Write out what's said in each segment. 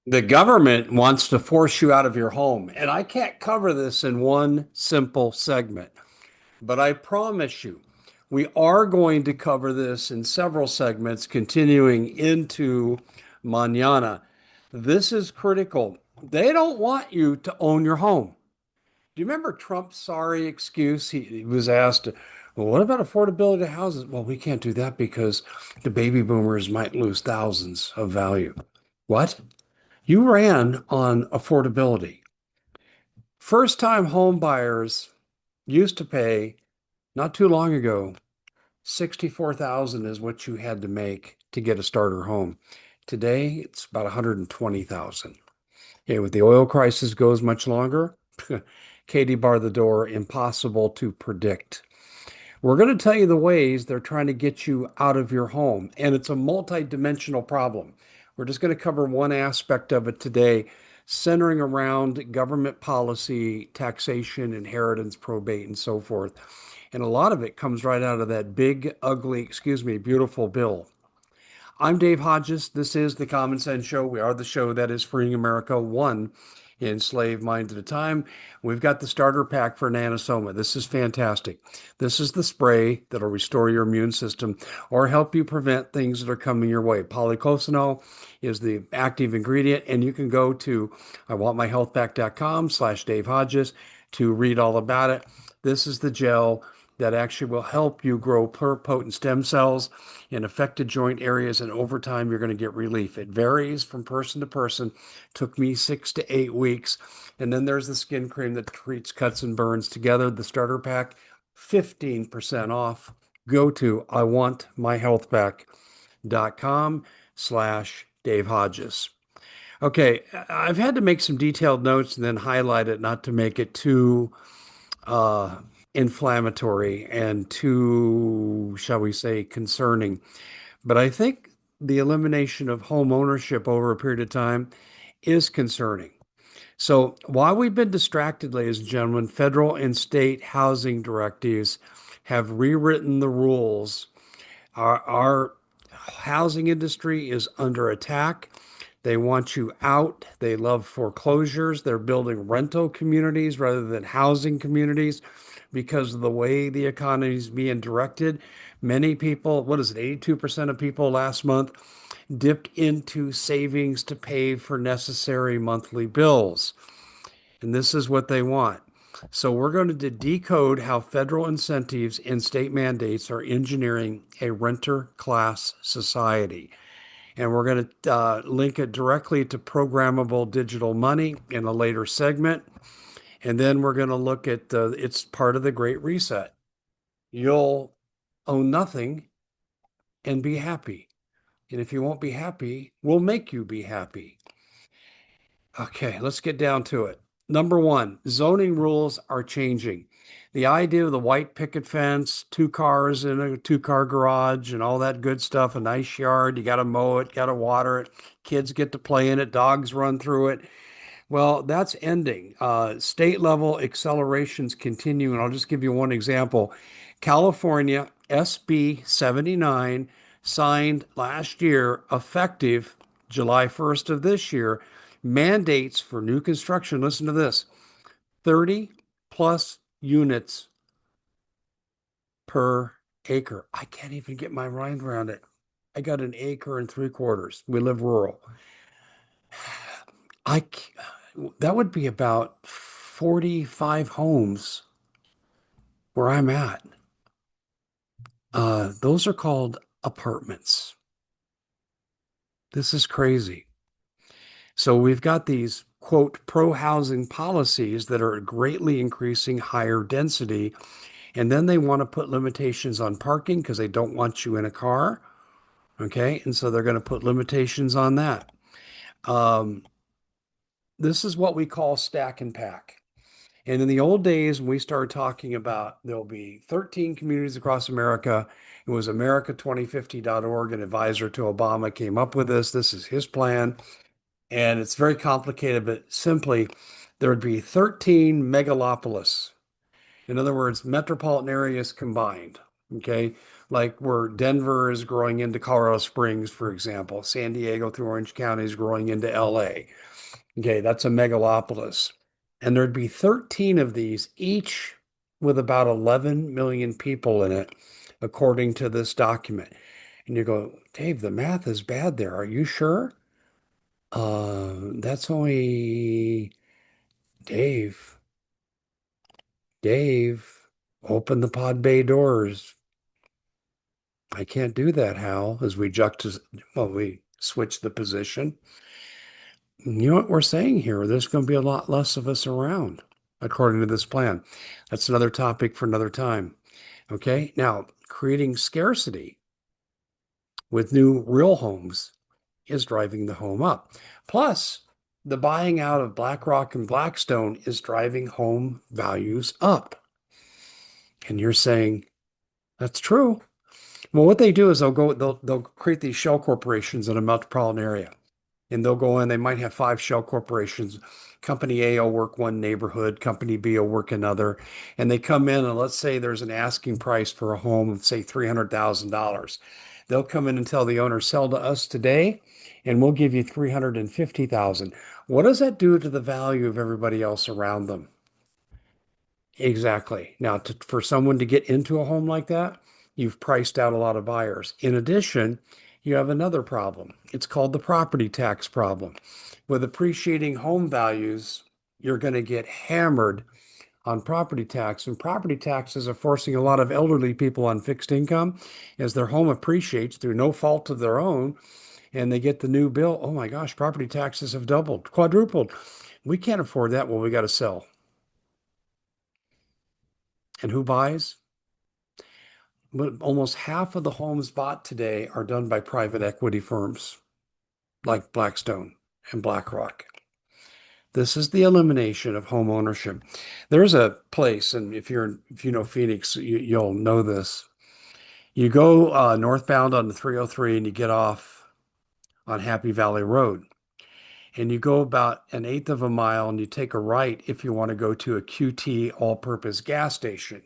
The government wants to force you out of your home, and I can't cover this in one simple segment, but I promise you, we are going to cover this in several segments continuing into mañana. This is critical. They don't want you to own your home. Do you remember Trump's sorry excuse? He was asked, well, what about affordability of houses? Well, we can't do that because the baby boomers might lose thousands of value. What? You ran on affordability. First time home buyers used to pay not too long ago, 64,000 is what you had to make to get a starter home. Today, it's about 120,000. Okay, with the oil crisis goes much longer, Katie bar the door, impossible to predict. We're going to tell you the ways they're trying to get you out of your home, and it's a multi-dimensional problem. We're just going to cover one aspect of it today, centering around government policy, taxation, inheritance, probate, and so forth. And a lot of it comes right out of that big, ugly, excuse me, beautiful bill. I'm Dave Hodges. This is the Common Sense Show. We are the show that is freeing America one enslaved mind at a time. We've got the starter pack for Nanosoma. This is fantastic. This is the spray that'll restore your immune system or help you prevent things that are coming your way. Polycosanol is the active ingredient, and you can go to iwantmyhealthback.com/Dave Hodges to read all about it. This is the gel that actually will help you grow pluripotent stem cells in affected joint areas, and over time you're going to get relief. It varies from person to person. Took me 6 to 8 weeks. And then there's the skin cream that treats cuts and burns together, the starter pack, 15% off. Go to iwantmyhealthback.com/Dave Hodges. Okay, I've had to make some detailed notes and then highlight it not to make it too uh, inflammatory and too, shall we say, concerning. But I think the elimination of home ownership over a period of time is concerning. So while we've been distracted, ladies and gentlemen, federal and state housing directives have rewritten the rules. Our housing industry is under attack. They want you out. They love foreclosures. They're building rental communities rather than housing communities because of the way the economy is being directed. Many people, what is it, 82% of people last month dipped into savings to pay for necessary monthly bills. And this is what they want. So we're going to decode how federal incentives and state mandates are engineering a renter class society. And we're going to link it directly to programmable digital money in a later segment. And then we're going to look at it's part of the Great Reset. You'll own nothing and be happy. And if you won't be happy, we'll make you be happy. Okay, let's get down to it. Number one, zoning rules are changing. The idea of the white picket fence, two cars in a two-car garage, and all that good stuff, a nice yard, you got to mow it, got to water it, kids get to play in it, dogs run through it. Well, that's ending. State level accelerations continue, and I'll just give you one example. California SB 79 signed last year, effective July 1st of this year, mandates for new construction. Listen to this, 30 plus units per acre. I can't even get my mind around it. I got an acre and 3/4. We live rural. I that would be about 45 homes where I'm at. Those are called apartments. This is crazy. So we've got these quote pro-housing policies that are greatly increasing higher density, and then they want to put limitations on parking because they don't want you in a car. Okay, and so they're going to put limitations on that. Um, this is what we call stack and pack. And in the old days, when we started talking about there'll be 13 communities across America, it was America2050.org, an advisor to Obama came up with this. This is his plan. And it's very complicated, but simply there would be 13 megalopolis. In other words, metropolitan areas combined. Okay. like where Denver is growing into Colorado Springs, for example. San Diego through Orange County is growing into LA. Okay, that's a megalopolis. And there'd be 13 of these, each with about 11 million people in it, according to this document. And you go, Dave, the math is bad there. Are you sure? That's only Dave. Dave, open the pod bay doors. I can't do that, Hal, as we switch the position. You know what we're saying here? There's going to be a lot less of us around, according to this plan. That's another topic for another time. Okay. Now, creating scarcity with new real homes is driving the home up. Plus, the buying out of BlackRock and Blackstone is driving home values up. And you're saying that's true. Well, what they do is they'll create these shell corporations in a metropolitan area. And they'll go in, they might have five shell corporations. Company A will work one neighborhood, company B will work another. And they come in and let's say there's an asking price for a home of say $300,000. They'll come in and tell the owner, sell to us today, and we'll give you 350,000. What does that do to the value of everybody else around them? Exactly. Now, for someone to get into a home like that, you've priced out a lot of buyers. In addition, you have another problem. It's called the property tax problem. With appreciating home values, you're going to get hammered on property tax, and property taxes are forcing a lot of elderly people on fixed income as their home appreciates through no fault of their own, and they get the new bill. Oh my gosh, property taxes have doubled, quadrupled. We can't afford that. Well, we got to sell. And who buys? But almost half of the homes bought today are done by private equity firms like Blackstone and BlackRock. This is the elimination of home ownership. There's a place, and if you know Phoenix, you'll know this. You go northbound on the 303 and you get off on Happy Valley Road. And you go about an eighth of a mile and you take a right if you want to go to a QT all-purpose gas station.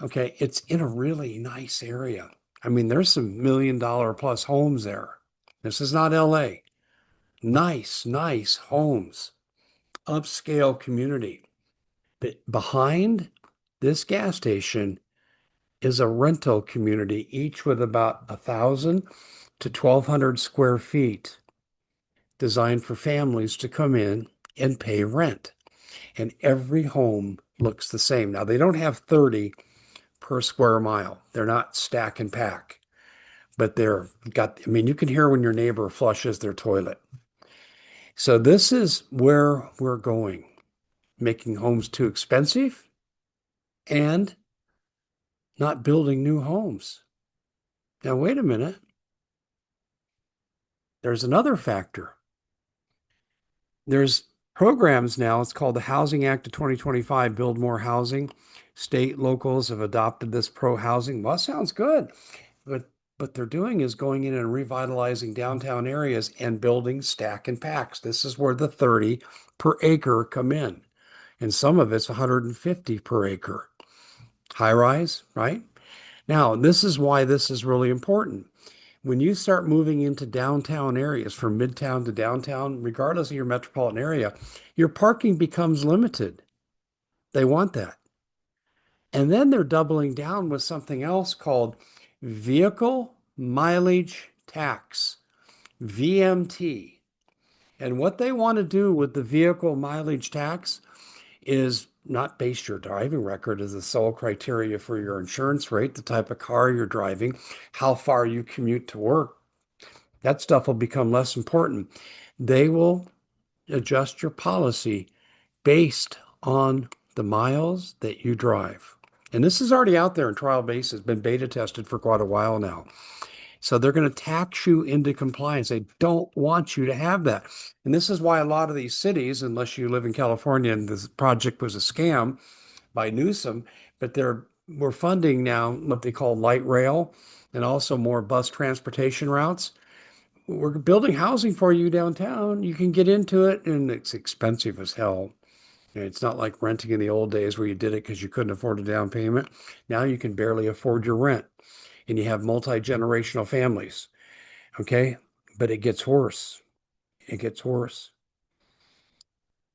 Okay, it's in a really nice area. I mean, there's some $1 million plus homes there. This is not LA. Nice, nice homes, upscale community. But behind this gas station is a rental community, each with about 1,000 to 1,200 square feet, designed for families to come in and pay rent. And every home looks the same. Now, they don't have 30 per square mile. They're not stack and pack, but I mean, you can hear when your neighbor flushes their toilet. So this is where we're going, making homes too expensive and not building new homes. Now, wait a minute. There's another factor. There's programs now, it's called the Housing Act of 2025, Build More Housing. State locals have adopted this pro housing. Well, that sounds good. But what they're doing is going in and revitalizing downtown areas and building stack and packs. This is where the 30 per acre come in. And some of it's 150 per acre. High rise, right? Now, this is why this is really important. When you start moving into downtown areas from midtown to downtown, regardless of your metropolitan area, your parking becomes limited. They want that. And then they're doubling down with something else called vehicle mileage tax, VMT. And what they want to do with the vehicle mileage tax is not base your driving record as the sole criteria for your insurance rate, the type of car you're driving, how far you commute to work. That stuff will become less important. They will adjust your policy based on the miles that you drive. And this is already out there in trial basis, been beta tested for quite a while now. So they're going to tax you into compliance. They don't want you to have that. And this is why a lot of these cities, unless you live in California and this project was a scam by Newsom, but we're funding now what they call light rail and also more bus transportation routes. We're building housing for you downtown. You can get into it, and it's expensive as hell. It's not like renting in the old days where you did it because you couldn't afford a down payment. Now you can barely afford your rent and you have multi-generational families. Okay. But it gets worse. It gets worse.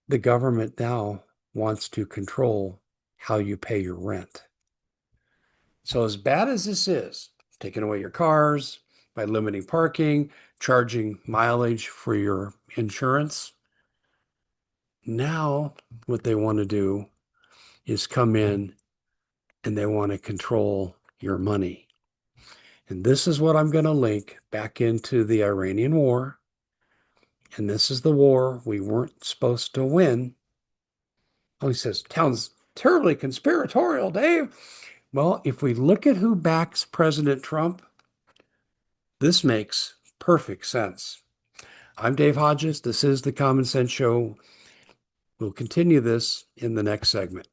The government now wants to control how you pay your rent. So, as bad as this is, taking away your cars by limiting parking, charging mileage for your insurance, now what they want to do is come in and they want to control your money. And this is what I'm going to link back into the Iranian war. And this is the war we weren't supposed to win. Oh, he says, sounds terribly conspiratorial, Dave. Well, if we look at who backs President Trump, this makes perfect sense. I'm Dave Hodges. This is the Common Sense Show. We'll continue this in the next segment.